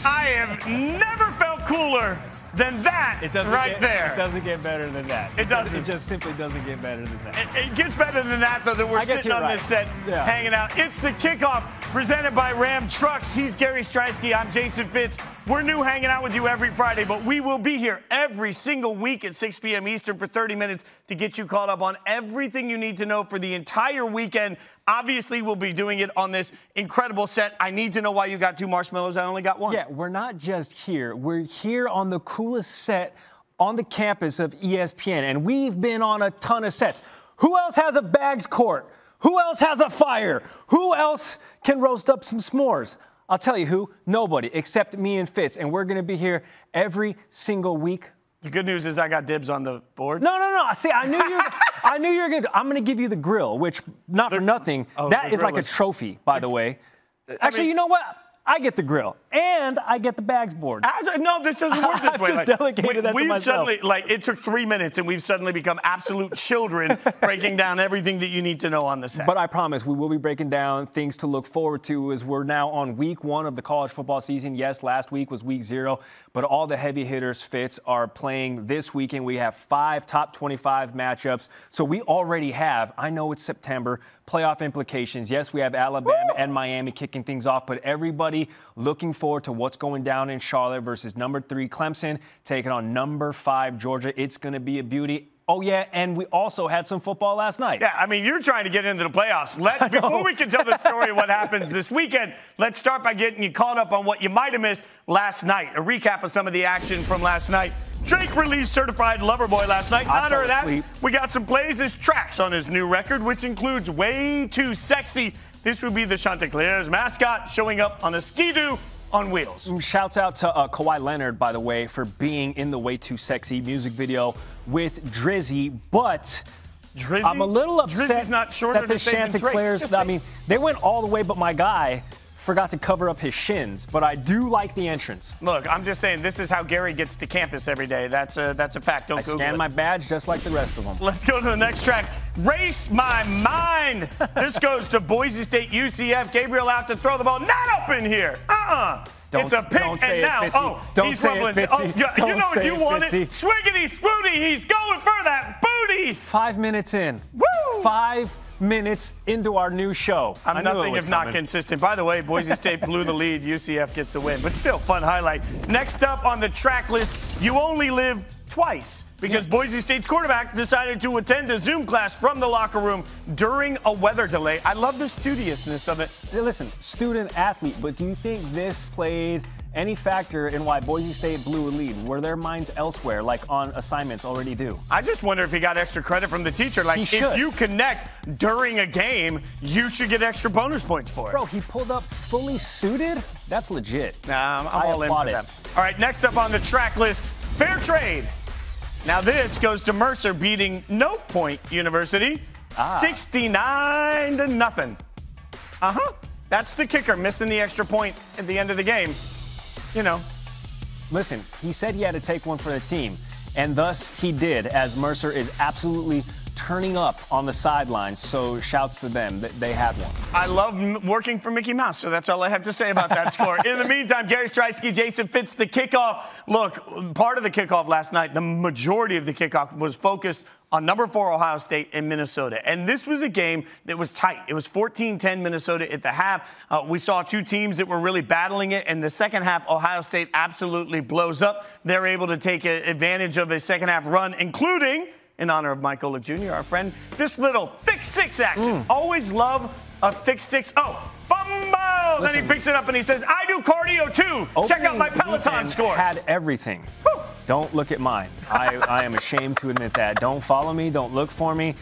I have never felt cooler than that there. It doesn't get better than that. It doesn't. It just simply doesn't get better than that. It gets better than that, though, that we're sitting on this set hanging out. It's the Kickoff presented by Ram Trucks. He's Gary Striewski. I'm Jason Fitz. We're new hanging out with you every Friday, but we will be here every single week at 6 p.m. Eastern for 30 minutes to get you caught up on everything you need to know for the entire weekend. Obviously, we'll be doing it on this incredible set. I need to know why you got 2 marshmallows. I only got 1. Yeah, we're not just here. We're here on the coolest set on the campus of ESPN, and we've been on a ton of sets. Who else has a bags court? Who else has a fire? Who else can roast up some s'mores? I'll tell you who. Nobody except me and Fitz, and we're going to be here every single week. The good news is I got dibs on the boards. No. See, I knew you were good. I'm going to give you the grill, which, not for nothing, that is like a trophy, by the way. Actually, you know what? I get the grill, and I get the bags board. No, this doesn't work this way. I've just delegated that to myself. It took 3 minutes, and we've suddenly become absolute children breaking down everything that you need to know on the set. But I promise we will be breaking down things to look forward to as we're now on week 1 of the college football season. Yes, last week was week 0, but all the heavy hitters, Fitz, are playing this weekend. We have 5 top 25 matchups. So we already have, I know it's September, playoff implications. Yes, we have Alabama and Miami kicking things off, but everybody looking forward to what's going down in Charlotte versus number 3 Clemson taking on number 5 Georgia. It's going to be a beauty. Oh, yeah, and we also had some football last night. Yeah, I mean, you're trying to get into the playoffs. Before we can tell the story of what happens this weekend, let's start by getting you caught up on what you might have missed last night. A recap of some of the action from last night. Drake released Certified Lover Boy last night. Not only that, we got some plays as tracks on his new record, which includes Way Too Sexy. This would be the Chanticleer's mascot showing up on a skidoo on wheels. Shouts out to Kawhi Leonard, by the way, for being in the Way Too Sexy music video with Drizzy. But I'm a little upset that the Chanticleers, I mean, they went all the way, but my guy forgot to cover up his shins, but I do like the entrance. Look, I'm just saying, this is how Gary gets to campus every day. That's a fact. Don't Google it. I scan my badge just like the rest of them. Let's go to the next track. Race My Mind. This goes to Boise State UCF. Gabriel out to throw the ball. Not open here. It's a pick, and now, he's rumbling. You know what you wanted. Swiggity Spooty, he's going for that booty. 5 minutes in. Woo! 5 minutes into our new show. I'm nothing if not consistent. By the way, Boise State blew the lead. UCF gets the win. But still, fun highlight. Next up on the track list, you only live twice because Boise State's quarterback decided to attend a Zoom class from the locker room during a weather delay. I love the studiousness of it. Listen, student athlete, but do you think this played any factor in why Boise State blew a lead? Were their minds elsewhere, like on assignments already due? I just wonder if he got extra credit from the teacher. Like, if you connect during a game, you should get extra bonus points for it. Bro, he pulled up fully suited? That's legit. Nah, I'm all in for that. All right, next up on the track list, fair trade. Now this goes to Mercer beating Note Point University 69-0. That's the kicker, missing the extra point at the end of the game. You know. Listen, he said he had to take one for the team, and thus he did, as Mercer is absolutely turning up on the sidelines, so shouts to them that they had one. I love working for Mickey Mouse, so that's all I have to say about that score. In the meantime, Gary Striewski, Jason Fitz, the kickoff. Look, part of the kickoff last night, the majority of the kickoff was focused on number 4 Ohio State and Minnesota. And this was a game that was tight. It was 14-10 Minnesota at the half. We saw 2 teams that were really battling it. In the second half, Ohio State absolutely blows up. They're able to take advantage of a second half run, including, in honor of Mike Golick Jr., our friend, this little thick 6 action. Always love a thick 6. Oh, fumble! Then he picks it up and he says, I do cardio too. Check out my Peloton score. Had everything. Woo. Don't look at mine. I am ashamed to admit that. Don't follow me. Don't look for me.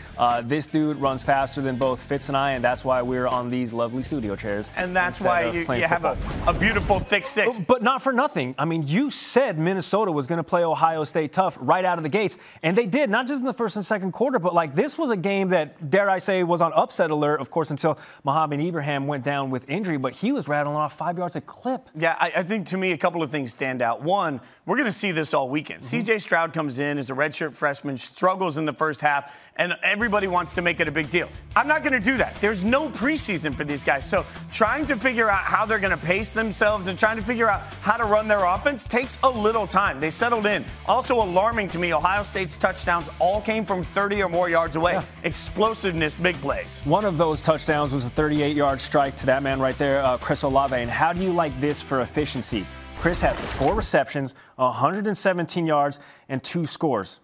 This dude runs faster than both Fitz and I, and that's why we're on these lovely studio chairs. And that's why you have a beautiful thick 6. But not for nothing. I mean, you said Minnesota was going to play Ohio State tough right out of the gates, and they did, not just in the first and second quarter, but like this was a game that, dare I say, was on upset alert, of course, until Mohamed Ibrahim went down with injury, but he was rattling off 5 yards a clip. Yeah, I think to me a couple of things stand out. One, we're going to see this all week. weekend. C.J. Stroud comes in as a redshirt freshman, struggles in the first half, and everybody wants to make it a big deal. I'm not going to do that. There's no preseason for these guys. So trying to figure out how they're going to pace themselves and trying to figure out how to run their offense takes a little time. They settled in. Also alarming to me, Ohio State's touchdowns all came from 30 or more yards away. Yeah. Explosiveness, big plays. One of those touchdowns was a 38-yard strike to that man right there, Chris Olave. And how do you like this for efficiency? Chris had 4 receptions, 117 yards, and 2 scores.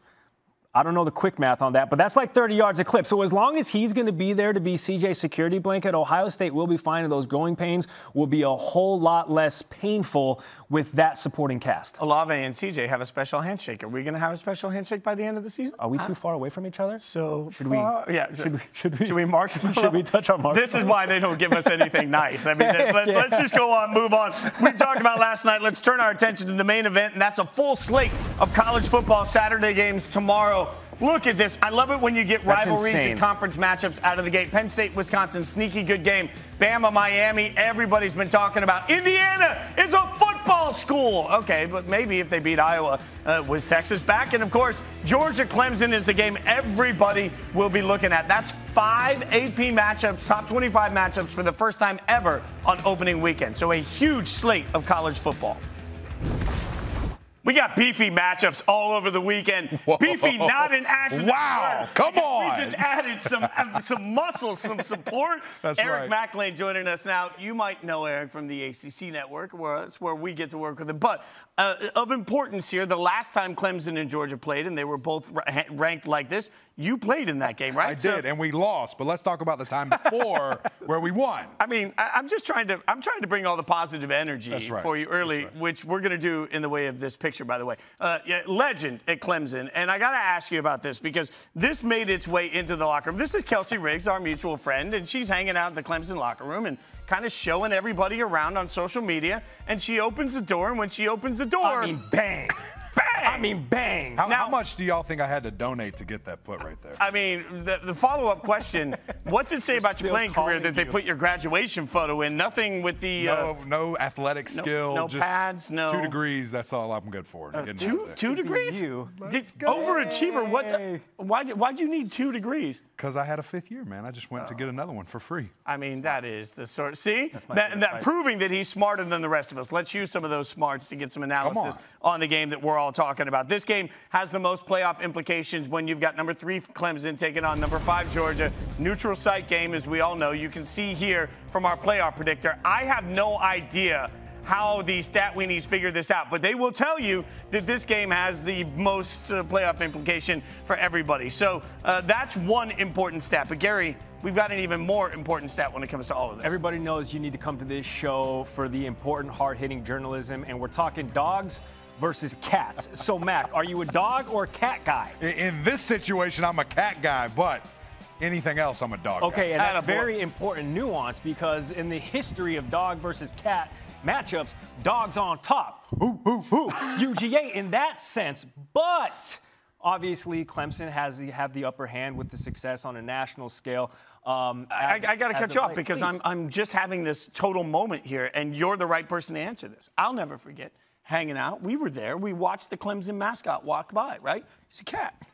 I don't know the quick math on that, but that's like 30 yards a clip. So as long as he's going to be there to be CJ's security blanket, Ohio State will be fine, and those growing pains will be a whole lot less painful with that supporting cast. Olave and CJ have a special handshake. Are we going to have a special handshake by the end of the season? Are we too far away from each other? So should far, we? Yeah. Should we mark? Should we touch on Mark? This is why they don't give us anything nice. I mean, let's just go on, move on. We talked about last night. Let's turn our attention to the main event, and that's a full slate of college football Saturday games tomorrow. Look at this. I love it when you get rivalries and conference matchups out of the gate. Penn State, Wisconsin, sneaky good game. Bama, Miami, everybody's been talking about. Indiana is a football school. Okay, but maybe if they beat Iowa, was Texas back? And, of course, Georgia, Clemson is the game everybody will be looking at. That's 5 AP matchups, top 25 matchups for the first time ever on opening weekend. So a huge slate of college football. We got beefy matchups all over the weekend. Whoa. Beefy not in action. Wow, come on. We just added some muscle, some support. That's Eric right. Mac Lain joining us now. You might know Eric from the ACC network, that's where we get to work with him. But of importance here, the last time Clemson and Georgia played, and they were both ranked like this, you played in that game, right? I did, and we lost. But let's talk about the time before where we won. I mean, I'm trying to bring all the positive energy for you early, which we're going to do in the way of this picture, by the way. Legend at Clemson, and I got to ask you about this because this made its way into the locker room. This is Kelsey Riggs, our mutual friend, and she's hanging out in the Clemson locker room and kind of showing everybody around on social media. And she opens the door, and when she opens the door, I mean, bang. Bang! I mean, bang. How much do y'all think I had to donate to get that put right there? I mean, the follow-up question, what's it say about your playing career that they put your graduation photo in? Nothing with the... No athletic skill. No just pads, no... 2 degrees, that's all I'm good for. 2 degrees? Overachiever. Why'd you need 2 degrees? Because I had a 5th year, man. I just went to get another one for free. I mean, that is the sort... See? That proving that he's smarter than the rest of us. Let's use some of those smarts to get some analysis on the game that we're all talking about. This game has the most playoff implications when you've got number 3 Clemson taking on number 5 Georgia. Neutral site game, as we all know. You can see here from our playoff predictor. I have no idea how the stat weenies figure this out, but they will tell you that this game has the most playoff implication for everybody. So that's one important stat. But Gary, we've got an even more important stat when it comes to all of this. Everybody knows you need to come to this show for the important, hard-hitting journalism, and we're talking dogs versus cats. So, Mac, are you a dog or a cat guy? In this situation, I'm a cat guy, but anything else, I'm a dog guy. Okay, and that's very important nuance because in the history of dog versus cat matchups, dogs on top. UGA in that sense, but obviously Clemson have the upper hand with the success on a national scale. I got to cut you off because I'm just having this total moment here, and you're the right person to answer this. I'll never forget hanging out. We were there. We watched the Clemson mascot walk by, right? He's a cat.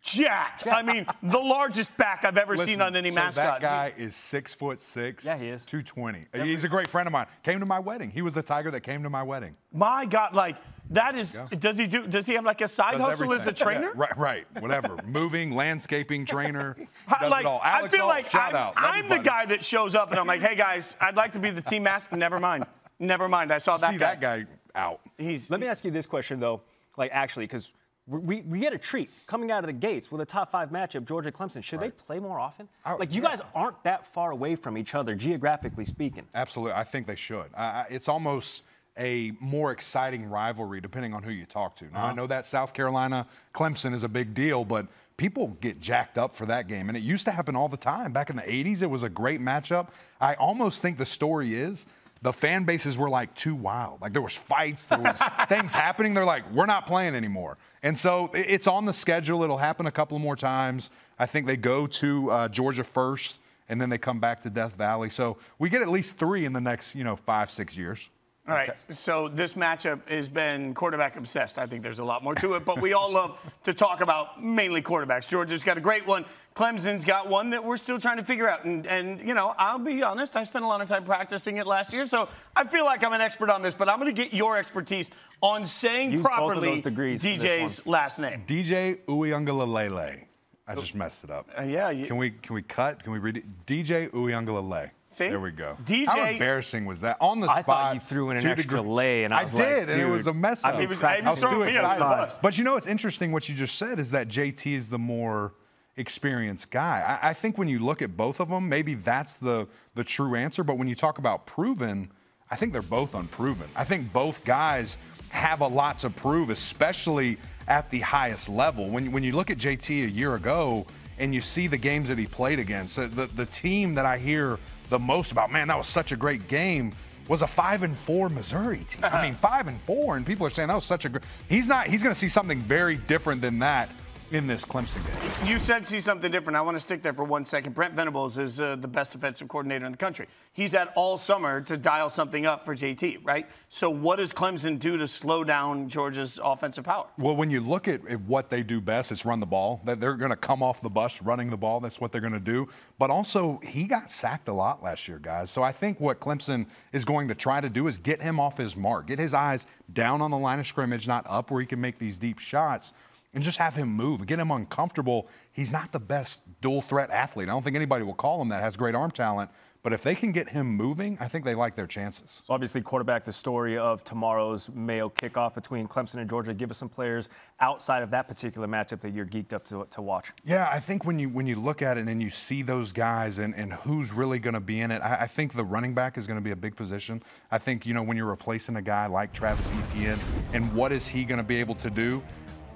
Jacked. I mean, the largest back I've ever seen on any mascot. That guy is 6'6". Yeah, he is. 220. He's a great friend of mine. Came to my wedding. He was the tiger that came to my wedding. My God, like that is. Yeah. Does he have like a side hustle as a trainer? Yeah, right. Whatever. Moving, landscaping trainer. Does it all. Alex, I feel like shout out. I'm the guy that shows up and I'm like, hey guys, I'd like to be the team mascot. Never mind. I saw that guy. See that guy out. Let me ask you this question though, like actually, because we get a treat coming out of the gates with a top 5 matchup, Georgia-Clemson. Should they play more often? Like, you guys aren't that far away from each other, geographically speaking. Absolutely. I think they should. It's almost a more exciting rivalry, depending on who you talk to. Now, I know that South Carolina-Clemson is a big deal, but people get jacked up for that game. And it used to happen all the time. Back in the 80s, it was a great matchup. I almost think the story is the fan bases were like too wild. Like there was fights, there was things happening. They're like, we're not playing anymore. And so it's on the schedule. It'll happen a couple more times. I think they go to Georgia first, and then they come back to Death Valley. So we get at least 3 in the next, 5-6 years. All right, so this matchup has been quarterback obsessed. I think there's a lot more to it, but we all love to talk about mainly quarterbacks. Georgia's got a great one. Clemson's got one that we're still trying to figure out. And you know, I'll be honest, I spent a lot of time practicing it last year, so I feel like I'm an expert on this, but I'm going to get your expertise on saying properly DJ's last name. DJ Uiagalelei. I just messed it up. Yeah. Can we cut? Can we read it? DJ Uiagalelei. See? There we go. DJ, how embarrassing was that? On the spot. I thought you threw in an extra lay, and I was like, did, and it was a mess up. I was too excited. But you know what's interesting, what you just said, is that JT is the more experienced guy. I think when you look at both of them, maybe that's the true answer. But when you talk about proven, I think they're both unproven. I think both guys have a lot to prove, especially at the highest level. When you look at JT a year ago and you see the games that he played against, the team that I hear the most about, man, that was such a great game, was a 5-4 Missouri team. I mean, 5-4, and people are saying that was such a great. He's going to see something very different than that in this Clemson game. You said see something different. I want to stick there for 1 second. Brent Venables is the best defensive coordinator in the country. He's had all summer to dial something up for JT, right? So what does Clemson do to slow down Georgia's offensive power? Well, when you look at what they do best, it's run the ball. That they're going to come off the bus running the ball. That's what they're going to do. But also, he got sacked a lot last year, guys. So I think what Clemson is going to try to do is get him off his mark, get his eyes down on the line of scrimmage, not up where he can make these deep shots, and just have him move and get him uncomfortable. He's not the best dual threat athlete. I don't think anybody will call him that, has great arm talent. But if they can get him moving, I think they like their chances. So obviously, quarterback, the story of tomorrow's Mayo kickoff between Clemson and Georgia. Give us some players outside of that particular matchup that you're geeked up to watch. Yeah, I think when you look at it and you see those guys and who's really going to be in it, I think the running back is going to be a big position. I think, you know, when you're replacing a guy like Travis Etienne and what is he going to be able to do,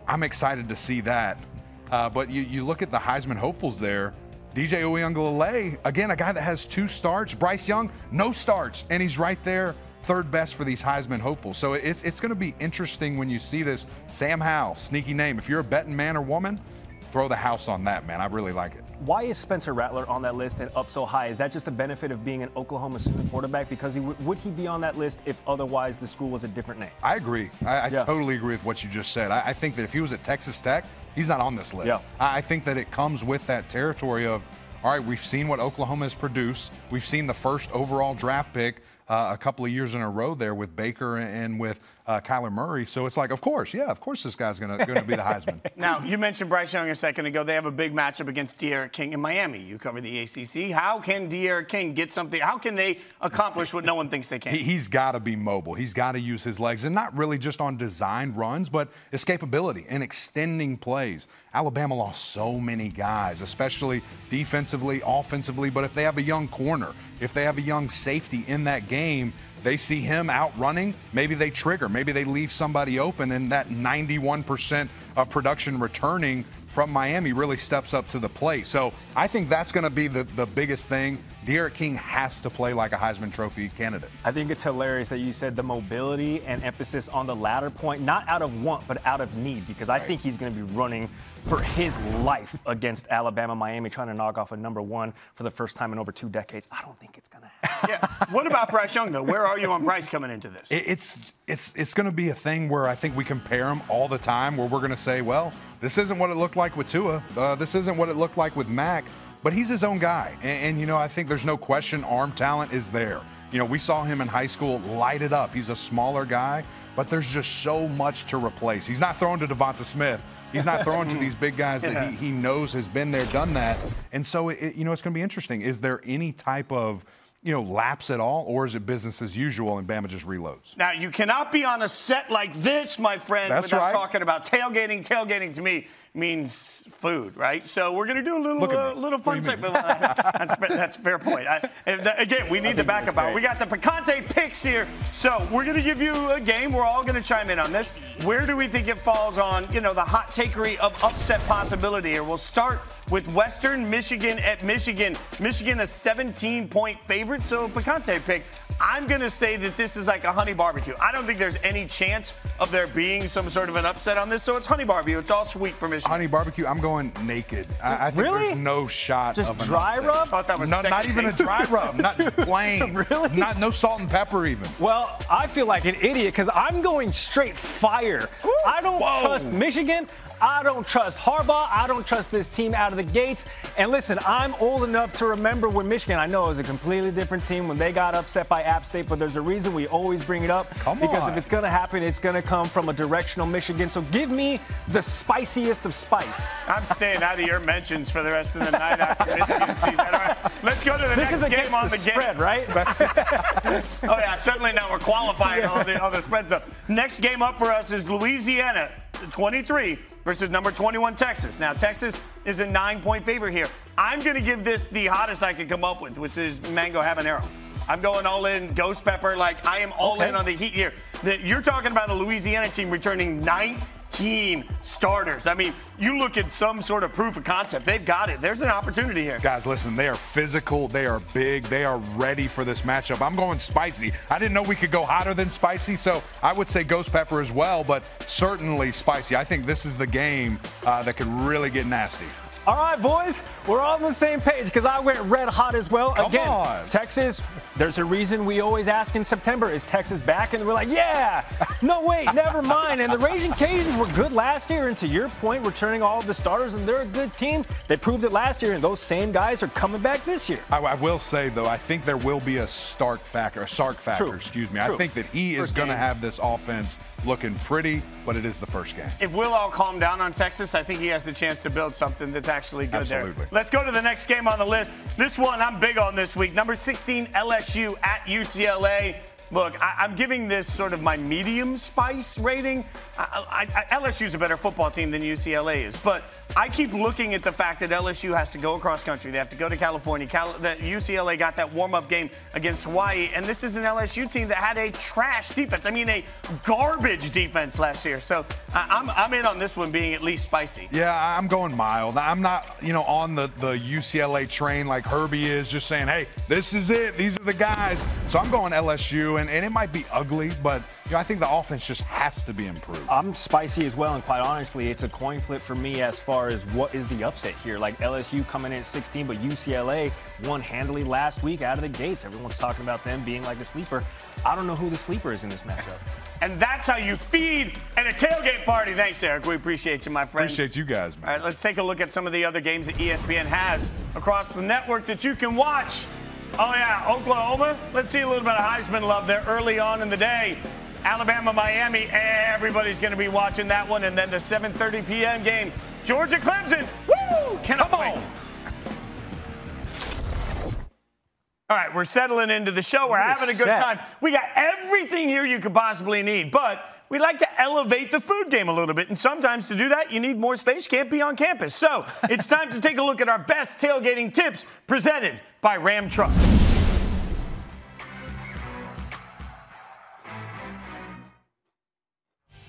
I'm excited to see that. But you look at the Heisman hopefuls there. DJ Uiagalelei, again, a guy that has 2 starts. Bryce Young, no starts, and he's right there, third best for these Heisman hopefuls. So it's going to be interesting when you see this. Sam Howell, sneaky name. If you're a betting man or woman, throw the house on that, man. I really like it. Why is Spencer Rattler on that list and up so high? Is that just the benefit of being an Oklahoma student quarterback? Because would he be on that list if otherwise the school was a different name? I agree. I totally agree with what you just said. I think that if he was at Texas Tech, he's not on this list. Yeah. I think that it comes with that territory of, all right, we've seen what Oklahoma has produced. We've seen the first overall draft pick a couple of years in a row there with Baker and with Kyler Murray. So it's like, of course this guy's going to be the Heisman. Now, you mentioned Bryce Young a second ago. They have a big matchup against D'Eriq King in Miami. You cover the ACC. How can D'Eriq King get something? How can they accomplish what no one thinks they can? He's got to be mobile. He's got to use his legs, and not really just on designed runs, but escapability and extending plays. Alabama lost so many guys, especially defensively, offensively, but if they have a young corner, if they have a young safety in that game, they see him out running, maybe they trigger, maybe they leave somebody open, and that 91% of production returning from Miami really steps up to the plate. So I think that's going to be the biggest thing. D'Eriq King has to play like a Heisman Trophy candidate. I think it's hilarious that you said the mobility and emphasis on the latter point, not out of want, but out of need, because I think he's going to be running for his life against Alabama, Miami, trying to knock off a #1 for the first time in over 2 decades. I don't think it's going to happen. Yeah. What about Bryce Young, though? Where are you on Bryce coming into this? It's going to be a thing where I think we compare him all the time, where we're going to say, well, this isn't what it looked like with Tua. This isn't what it looked like with Mac. But he's his own guy. And, you know, I think there's no question arm talent is there. You know, we saw him in high school light it up. He's a smaller guy, but there's just so much to replace. He's not throwing to Devonta Smith. He's not throwing to these big guys that he knows has been there, done that. And so, you know, it's going to be interesting. Is there any type of, you know, lapse at all, or is it business as usual and Bama just reloads? Now, you cannot be on a set like this, my friend, without talking about tailgating. Tailgating to me means food, right? So we're going to do a little fun segment. That's a fair point. Again, we need the backup hour. We got the Picante picks here. So we're going to give you a game. We're all going to chime in on this. Where do we think it falls on, you know, the hot takery of upset possibility here? We'll start with Western Michigan at Michigan. Michigan a 17-point favorite, so Picante pick. I'm going to say that this is like a honey barbecue. I don't think there's any chance of there being some sort of an upset on this, so it's honey barbecue. It's all sweet for Michigan. honey barbecue. I'm going naked. I think Really? there's no shot Just of an dry upset. rub? Thought that was No, not sexy. even a dry rub. Not plain. Really? No salt and pepper even. Well, I feel like an idiot because I'm going straight fire. I don't trust Michigan. I don't trust Harbaugh. I don't trust this team out of the gates. And listen, I'm old enough to remember when Michigan, I know it was a completely different team when they got upset by App State, but there's a reason we always bring it up. Because if it's going to happen, it's going to come from a directional Michigan. So give me the spiciest of spice. I'm staying out of your mentions for the rest of the night after Michigan season. All right, let's go to the next game on the spread, right? Oh, yeah, certainly now we're qualifying all the spread stuff. Next game up for us is Louisiana, 23 versus number 21 Texas. Now, Texas is a 9-point favorite here. I'm going to give this the hottest I could come up with, which is mango habanero. I'm going all in, ghost pepper. Like, I am all in on the heat here. You're talking about a Louisiana team returning 19 starters. I mean, you look at some sort of proof of concept. They've got it. There's an opportunity here. Guys, listen, they are physical. They are big. They are ready for this matchup. I'm going spicy. I didn't know we could go hotter than spicy, so I would say ghost pepper as well, but certainly spicy. I think this is the game that could really get nasty. All right, boys, we're all on the same page because I went red hot as well. Come Again, on. Texas, there's a reason we always ask in September, is Texas back? And we're like, yeah. No, wait, never mind. And the Raging Cajuns were good last year, and to your point, returning all of the starters, and they're a good team. They proved it last year, and those same guys are coming back this year. I will say, though, I think there will be a Sark factor. True. I think that he is going to have this offense looking pretty, but it is the first game. If we'll all calm down on Texas, I think he has the chance to build something that's actually good there. Let's go to the next game on the list. This one I'm big on this week. Number 16, LSU at UCLA. Look, I'm giving this sort of my medium spice rating. LSU's a better football team than UCLA is, but I keep looking at the fact that LSU has to go across country. They have to go to California. That UCLA got that warm-up game against Hawaii, and this is an LSU team that had a trash defense. I mean, a garbage defense last year. So I'm in on this one being at least spicy. Yeah, I'm going mild. I'm not, on the UCLA train like Herbie is, just saying, hey, this is it. These are the guys. So I'm going LSU, and it might be ugly, but I think the offense just has to be improved. I'm spicy as well, and quite honestly, it's a coin flip for me as far as what is the upset here. Like LSU coming in at 16, but UCLA won handily last week out of the gates. Everyone's talking about them being like a sleeper. I don't know who the sleeper is in this matchup. And that's how you feed at a tailgate party. Thanks, Eric. We appreciate you, my friend. Appreciate you guys, man. All right, let's take a look at some of the other games that ESPN has across the network that you can watch. Oh, yeah, Oklahoma. Let's see a little bit of Heisman love there early on in the day. Alabama, Miami, everybody's going to be watching that one. And then the 7:30 p.m. game, Georgia, Clemson. Woo! Cannot wait. All right, we're settling into the show. We're having a good time. We got everything here you could possibly need, but we like to elevate the food game a little bit. And sometimes to do that, you need more space. You can't be on campus. So it's time to take a look at our best tailgating tips presented by Ram Trucks.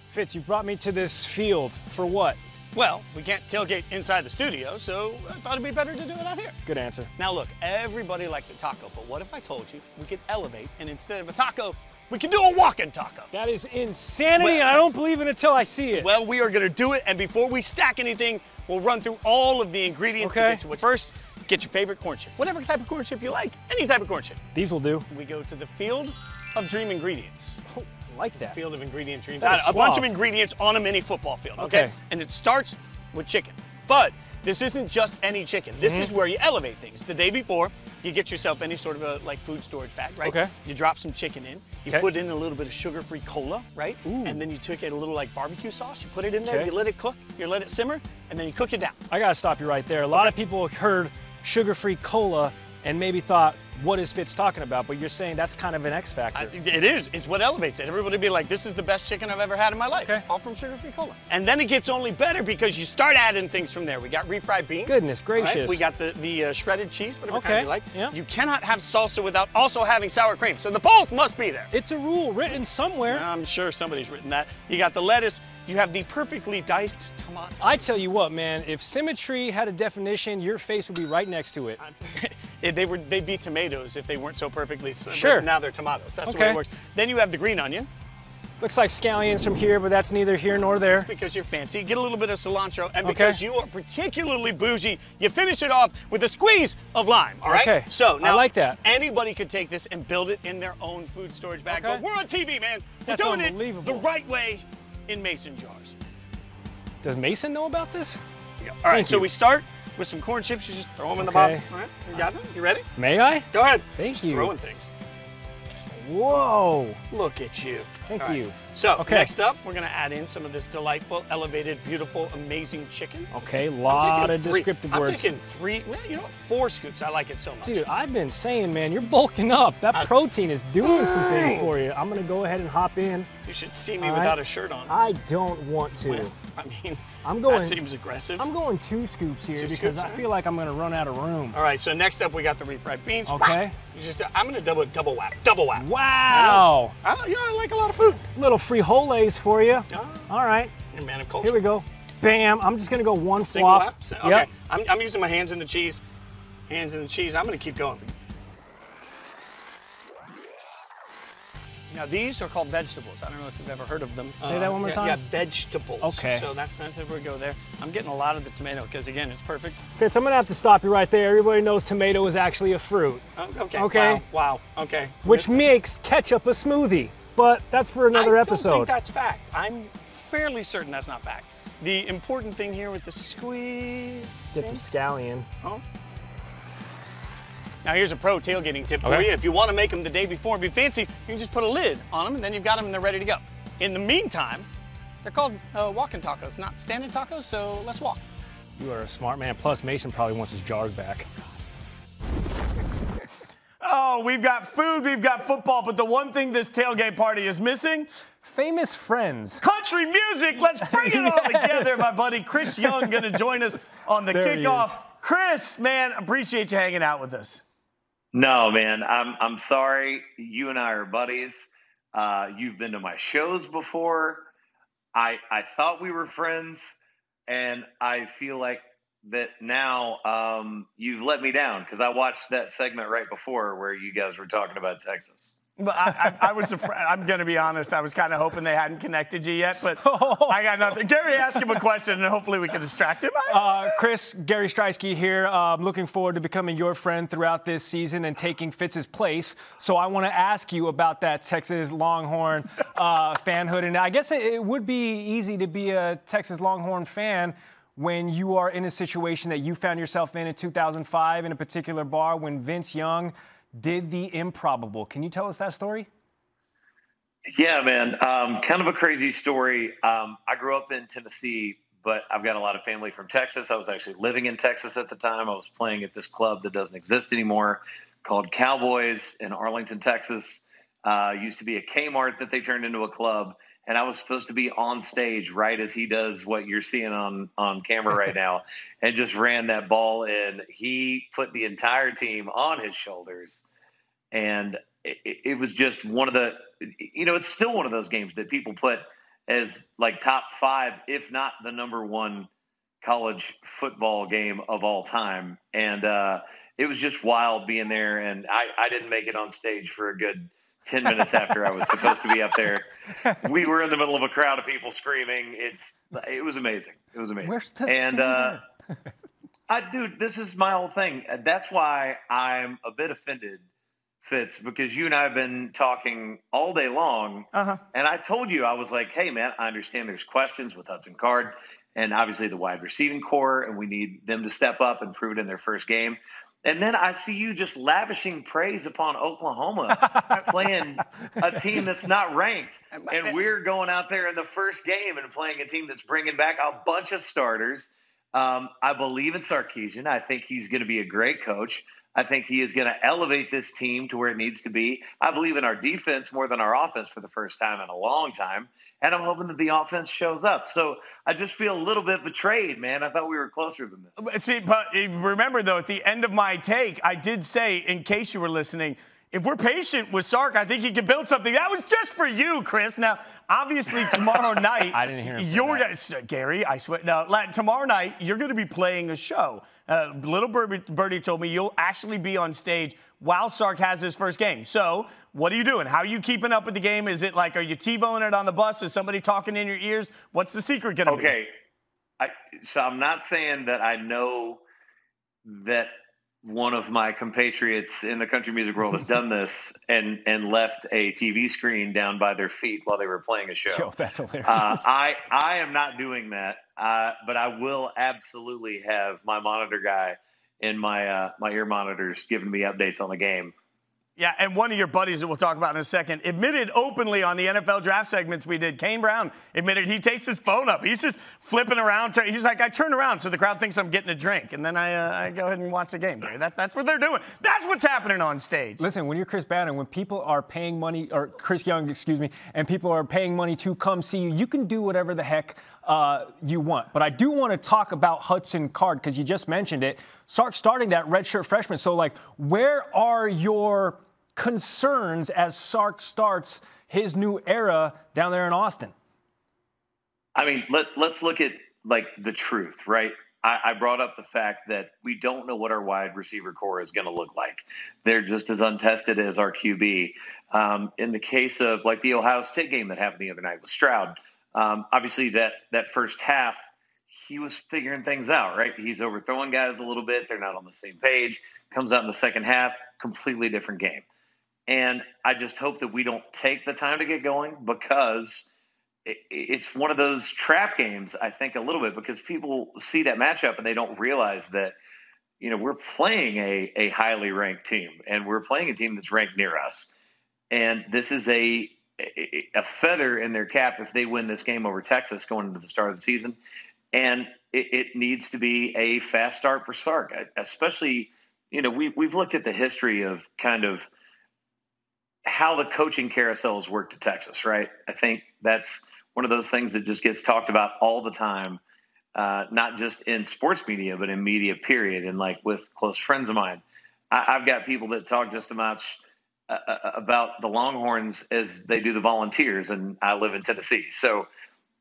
Fitz, you brought me to this field for what? Well, we can't tailgate inside the studio, so I thought it'd be better to do it out here. Good answer. Now look, everybody likes a taco, but what if I told you we could elevate and instead of a taco, we could do a walk-in taco? That is insanity, Well, and I don't believe it until I see it. Well, we are gonna do it, and before we stack anything, we'll run through all of the ingredients to get to it. First, get your favorite corn chip. Whatever type of corn chip you like, any type of corn chip. These will do. We go to the field of dream ingredients. Oh, I like that. Field of ingredient dreams. That is A bunch suave. of ingredients on a mini football field, okay? Okay. And it starts with chicken. But this isn't just any chicken. This is where you elevate things. The day before, you get yourself any sort of a food storage bag, right? Okay. You drop some chicken in. You put in a little bit of sugar-free cola, right? Ooh. And then you took a little barbecue sauce. You put it in there. Okay. You let it cook. You let it simmer, and then you cook it down. I gotta stop you right there. A lot of people heard sugar-free cola and maybe thought, what is Fitz talking about? But you're saying that's kind of an X factor. It is. It's what elevates it. Everybody be like, this is the best chicken I've ever had in my life. Okay. All from sugar-free cola. And then it gets only better because you start adding things from there. We got refried beans. Goodness gracious. Right? We got the shredded cheese, whatever Okay. kind you like. Yeah. You cannot have salsa without also having sour cream. So the both must be there. It's a rule written somewhere. I'm sure somebody's written that. You got the lettuce. You have the perfectly diced tomatoes. I tell you what, man, if symmetry had a definition, your face would be right next to it. They'd be tomatoes if they weren't so perfectly Sure. Now they're tomatoes. That's the Okay. way it works. Then you have the green onion. Looks like scallions from here, but that's neither here nor there. It's because you're fancy. Get a little bit of cilantro, and because you are particularly bougie, you finish it off with a squeeze of lime, all right? Okay, So now, I like that. Anybody could take this and build it in their own food storage bag, but we're on TV, man. We're That's doing it unbelievable. the right way in mason jars. Does Mason know about this? Yeah. All right, so we start with some corn chips. You just throw them in the bottom. All right, you got them? You ready? May I? Go ahead. Thank you. Throwing things. Whoa. Look at you. Thank you. So next up, we're going to add in some of this delightful, elevated, beautiful, amazing chicken. Okay, lot of descriptive words. I'm taking 3, well, you know what, 4 scoops. I like it so much. Dude, I've been saying, man, you're bulking up. That protein is doing some things for you. I'm going to go ahead and hop in. You should see me without a shirt on. I don't want to. Well, I mean, that seems aggressive. I'm going 2 scoops here because I feel like I'm going to run out of room. All right, so next up we got the refried beans. Okay. I'm going to double whap. Double whap. Wow. I like a lot of food. Little frijoles for you. All right. You're a man of culture. Here we go. Bam. I'm just going to go one Single flop. whap? Okay. Yep. I'm using my hands in the cheese. Hands in the cheese. I'm going to keep going. Now, these are called vegetables. I don't know if you've ever heard of them. Say that one more time? Yeah, vegetables. Okay. So that's where we go there. I'm getting a lot of the tomato because, again, it's perfect. Fitz, I'm going to have to stop you right there. Everybody knows tomato is actually a fruit. Okay. Wow. Okay. Which makes ketchup a smoothie. But that's for another episode. I don't think that's fact. I'm fairly certain that's not fact. The important thing here with the squeeze. Get some scallion. Oh. Now here's a pro tailgating tip for you. If you want to make them the day before and be fancy, you can just put a lid on them and then you've got them and they're ready to go. In the meantime, they're called walking tacos, not standing tacos, so let's walk. You are a smart man. Plus, Mason probably wants his jars back. Oh, we've got food, we've got football, but the one thing this tailgate party is missing? Famous friends. Country music. Let's bring it all together. My buddy Chris Young going to join us on the kickoff. Chris, man, appreciate you hanging out with us. No, man, I'm sorry. You and I are buddies. You've been to my shows before. I thought we were friends, and I feel like that now you've let me down because I watched that segment right before where you guys were talking about Texas. But I was I'm going to be honest. I was kind of hoping they hadn't connected you yet, but I got nothing. Gary, ask him a question, and hopefully we can distract him. Chris, Gary Striewski here. Looking forward to becoming your friend throughout this season and taking Fitz's place. So I want to ask you about that Texas Longhorn fanhood. And I guess it would be easy to be a Texas Longhorn fan when you are in a situation that you found yourself in 2005 in a particular bar when Vince Young did the improbable. Can you tell us that story? Yeah, man. Kind of a crazy story. I grew up in Tennessee, but I've got a lot of family from Texas. I was actually living in Texas at the time. I was playing at this club that doesn't exist anymore called Cowboys in Arlington, Texas. Used to be a Kmart that they turned into a club. And I was supposed to be on stage right as he does what you're seeing on camera right now and just ran that ball in. He put the entire team on his shoulders. And it was just one of the – it's still one of those games that people put as like top 5, if not the number 1 college football game of all time. And it was just wild being there. And I didn't make it on stage for a good 10 minutes after I was supposed to be up there. We were in the middle of a crowd of people screaming. It was amazing. It was amazing. Where's the singer? Dude, this is my whole thing. That's why I'm a bit offended, Fitz, because you and I have been talking all day long. And I told you, I was like, hey, man, I understand there's questions with Hudson Card and obviously the wide receiving core, and we need them to step up and prove it in their first game. And then I see you just lavishing praise upon Oklahoma playing a team that's not ranked. And we're going out there in the first game and playing a team that's bringing back a bunch of starters. I believe in Sarkisian. I think he's going to be a great coach. I think he is going to elevate this team to where it needs to be. I believe in our defense more than our offense for the first time in a long time. And I'm hoping that the offense shows up. So I just feel a little bit betrayed, man. I thought we were closer than this. See, but remember, though, at the end of my take, I did say, in case you were listening, if we're patient with Sark, I think he can build something. That was just for you, Chris. Now, obviously, tomorrow night, I didn't hear him Gary, I swear. No, tomorrow night, you're going to be playing a show. Little Birdie told me you'll actually be on stage while Sark has his first game. So, what are you doing? How are you keeping up with the game? Is it like, are you TiVoing it on the bus? Is somebody talking in your ears? What's the secret going to be? Okay. So I'm not saying that I know that one of my compatriots in the country music world has done this and left a TV screen down by their feet while they were playing a show. Yo, that's hilarious. I am not doing that, but I will absolutely have my monitor guy in my ear monitors giving me updates on the game. Yeah, and one of your buddies that we'll talk about in a second admitted openly on the NFL draft segments we did, Kane Brown admitted he takes his phone up. He's just flipping around. He's like, I turn around so the crowd thinks I'm getting a drink, and then I go ahead and watch the game. That's what they're doing. That's what's happening on stage. Listen, when you're Chris Bannon, when people are paying money, or Chris Young, excuse me, and people are paying money to come see you, you can do whatever the heck you want. But I do want to talk about Hudson Card, because you just mentioned it. Sark starting that redshirt freshman. So, like, where are your concerns as Sark starts his new era down there in Austin? I mean, let's look at, like, the truth, right? I brought up the fact that we don't know what our wide receiver core is going to look like. They're just as untested as our QB. In the case of, like, the Ohio State game that happened the other night with Stroud, obviously that first half, he was figuring things out, right? He's overthrowing guys a little bit. They're not on the same page. Comes out in the second half, completely different game. And I just hope that we don't take the time to get going, because it's one of those trap games, I think, a little bit, because people see that matchup and they don't realize that, you know, we're playing a highly ranked team, and we're playing a team that's ranked near us. And this is a feather in their cap if they win this game over Texas going into the start of the season. And it needs to be a fast start for Sark, especially, you know, we've looked at the history of kind of how the coaching carousels worked at Texas, right? I think that's one of those things that just gets talked about all the time, not just in sports media, but in media, period. And, like, with close friends of mine, I've got people that talk just as much about the Longhorns as they do the Volunteers, and I live in Tennessee. So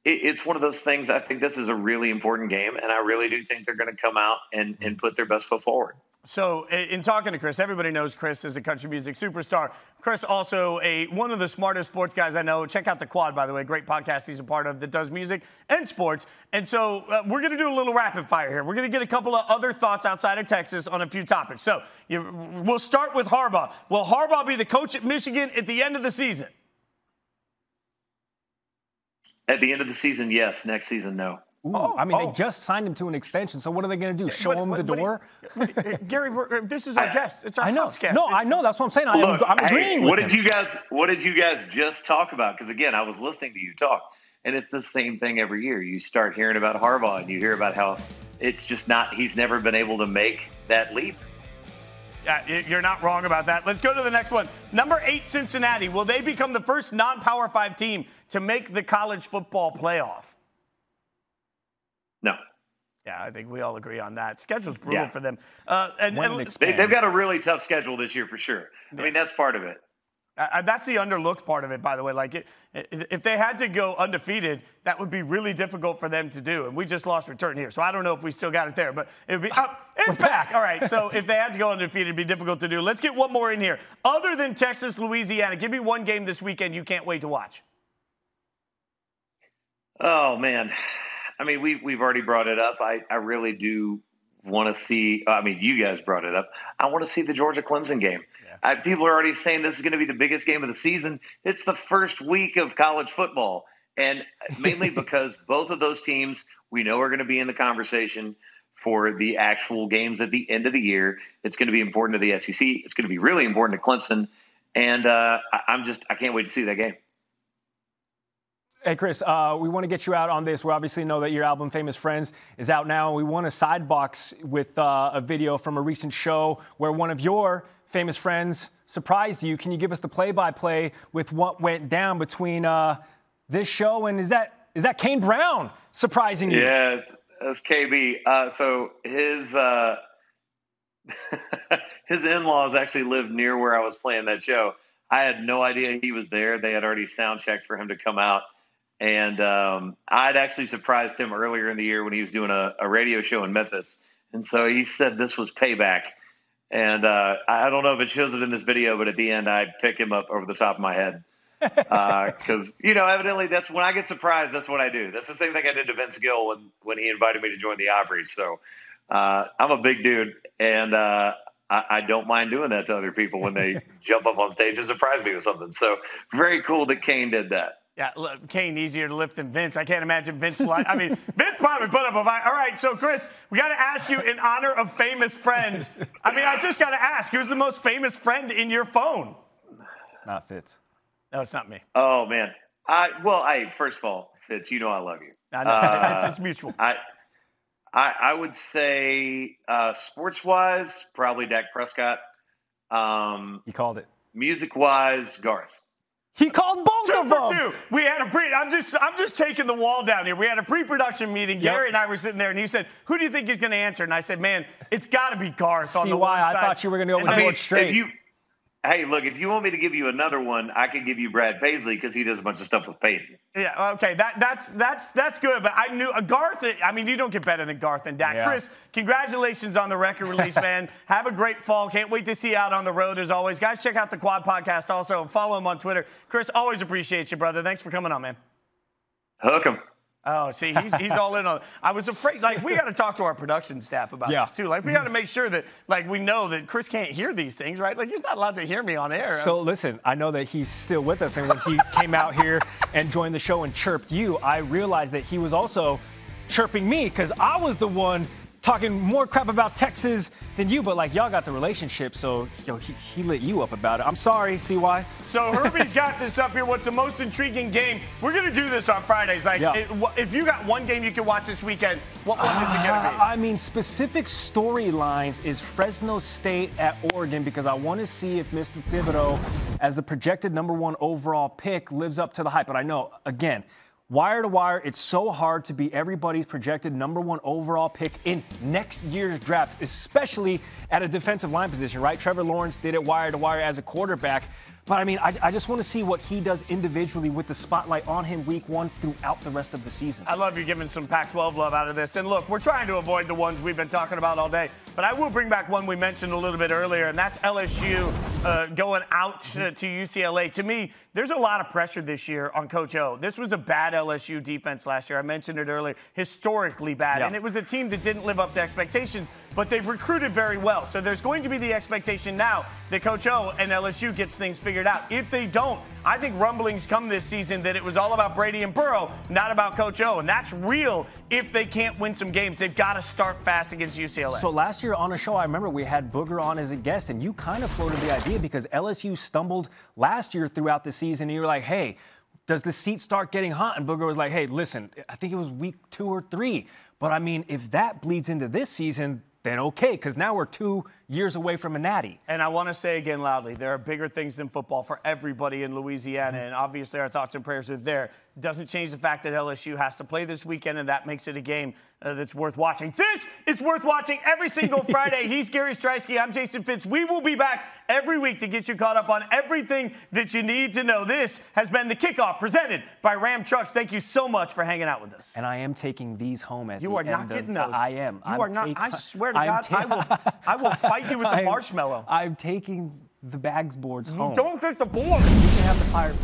it's one of those things. I think this is a really important game, and I really do think they're going to come out and put their best foot forward. So in talking to Chris, everybody knows Chris is a country music superstar. Chris also one of the smartest sports guys I know. Check out The Quad, by the way. Great podcast he's a part of that does music and sports. And so we're going to do a little rapid fire here. We're going to get a couple of other thoughts outside of Texas on a few topics. So we'll start with Harbaugh. Will Harbaugh be the coach at Michigan at the end of the season? At the end of the season, yes. Next season, no. They just signed him to an extension, so what are they going to do? Show him the door? Gary, this is our guest. It's our house guest. No, I know. That's what I'm saying. Look, I'm agreeing with him. What did you guys just talk about? Because, again, I was listening to you talk, and it's the same thing every year. You start hearing about Harbaugh, and you hear about how it's just not – he's never been able to make that leap. Yeah, you're not wrong about that. Let's go to the next one. Number 8, Cincinnati. Will they become the first non-Power 5 team to make the college football playoff? No. Yeah, I think we all agree on that. Schedule's brutal for them. They've got a really tough schedule this year for sure. I mean, that's part of it. That's the underlooked part of it, by the way. Like, if they had to go undefeated, that would be really difficult for them to do. And we just lost return here, so I don't know if we still got it there. But it would be it's back. All right, so if they had to go undefeated, it'd be difficult to do. Let's get one more in here. Other than Texas, Louisiana, give me one game this weekend you can't wait to watch. Oh, man. I mean, we've already brought it up. I really do want to see – I mean, you guys brought it up. I want to see the Georgia-Clemson game. Yeah. People are already saying this is going to be the biggest game of the season. It's the first week of college football, and mainly because both of those teams we know are going to be in the conversation for the actual games at the end of the year. It's going to be important to the SEC. It's going to be really important to Clemson, and I can't wait to see that game. Hey, Chris, we want to get you out on this. We obviously know that your album, Famous Friends, is out now. We want to sidebox with a video from a recent show where one of your famous friends surprised you. Can you give us the play-by-play with what went down between this show and is that Kane Brown surprising you? Yeah, it's KB. So his in-laws actually lived near where I was playing that show. I had no idea he was there. They had already sound checked for him to come out. And I'd actually surprised him earlier in the year when he was doing a radio show in Memphis. And so he said this was payback. And I don't know if it shows it in this video, but at the end, I pick him up over the top of my head. Because, evidently that's when I get surprised, that's what I do. That's the same thing I did to Vince Gill when he invited me to join the Opry. So I'm a big dude, and I don't mind doing that to other people when they jump up on stage and surprise me with something. So very cool that Kane did that. Yeah, look, Kane easier to lift than Vince. I can't imagine Vince. Vince probably put up a fight. All right, so Chris, we got to ask you in honor of famous friends. I just got to ask, who's the most famous friend in your phone? It's not Fitz. No, it's not me. Oh man. First of all, Fitz, I love you. I know. It's mutual. I would say sports-wise, probably Dak Prescott. He called it. Music-wise, Garth. He called both of them. 2 for 2. We had I'm just taking the wall down here. We had a pre-production meeting. Yep. Gary and I were sitting there, and he said, "Who do you think he's going to answer?" And I said, "Man, it's got to be Garth on the one side." I thought you were going to go with George Strait. Hey, look, if you want me to give you another one, I could give you Brad Paisley because he does a bunch of stuff with Peyton. Yeah, okay, that's good. But I knew Garth. You don't get better than Garth and Dak. Yeah. Chris, congratulations on the record release, man. Have a great fall. Can't wait to see you out on the road as always. Guys, check out the Quad Podcast also and follow him on Twitter. Chris, always appreciate you, brother. Thanks for coming on, man. Hook him. Oh, see, he's all in on it. I was afraid, we got to talk to our production staff about this, too. We got to make sure that, we know that Chris can't hear these things, right? He's not allowed to hear me on air. So, listen, I know that he's still with us, and when he came out here and joined the show and chirped you, I realized that he was also chirping me because I was the one talking more crap about Texas than you, but y'all got the relationship, so he lit you up about it. I'm sorry, CY. So Herbie's got this up here. What's the most intriguing game? We're going to do this on Fridays. If you got one game you can watch this weekend, what one is it going to be? Specific storylines is Fresno State at Oregon because I want to see if Mr. Thibodeau, as the projected #1 overall pick, lives up to the hype. But I know, again, wire to wire, it's so hard to be everybody's projected #1 overall pick in next year's draft, especially at a defensive line position, right? Trevor Lawrence did it wire to wire as a quarterback. But, I just want to see what he does individually with the spotlight on him week 1 throughout the rest of the season. I love you giving some Pac-12 love out of this. And, look, we're trying to avoid the ones we've been talking about all day. But I will bring back one we mentioned a little bit earlier, and that's LSU going out to UCLA. To me, there's a lot of pressure this year on Coach O. This was a bad LSU defense last year. I mentioned it earlier, historically bad. And it was a team that didn't live up to expectations, but they've recruited very well. So there's going to be the expectation now that Coach O and LSU gets things figured out. If they don't, I think rumblings come this season that it was all about Brady and Burrow, not about Coach O. And that's real if they can't win some games. They've got to start fast against UCLA. So last year on a show, I remember we had Booger on as a guest, and you kind of floated the idea because LSU stumbled last year throughout the season. And you were like, hey, does the seat start getting hot? And Booger was like, hey, listen, I think it was week 2 or 3. But, if that bleeds into this season, then okay, because now we're 2 years away from a natty. And I want to say again loudly, there are bigger things than football for everybody in Louisiana, and obviously our thoughts and prayers are there. It doesn't change the fact that LSU has to play this weekend, and that makes it a game that's worth watching. This is worth watching every single Friday. He's Gary Striewski. I'm Jason Fitz. We will be back every week to get you caught up on everything that you need to know. This has been The Kickoff, presented by Ram Trucks. Thank you so much for hanging out with us. And I am taking these home at the end. You are not getting those. I am. You are not. I swear to God, I will fight you with the marshmallow. I'm taking the bags boards home. Don't take the board. You can have the fire pit.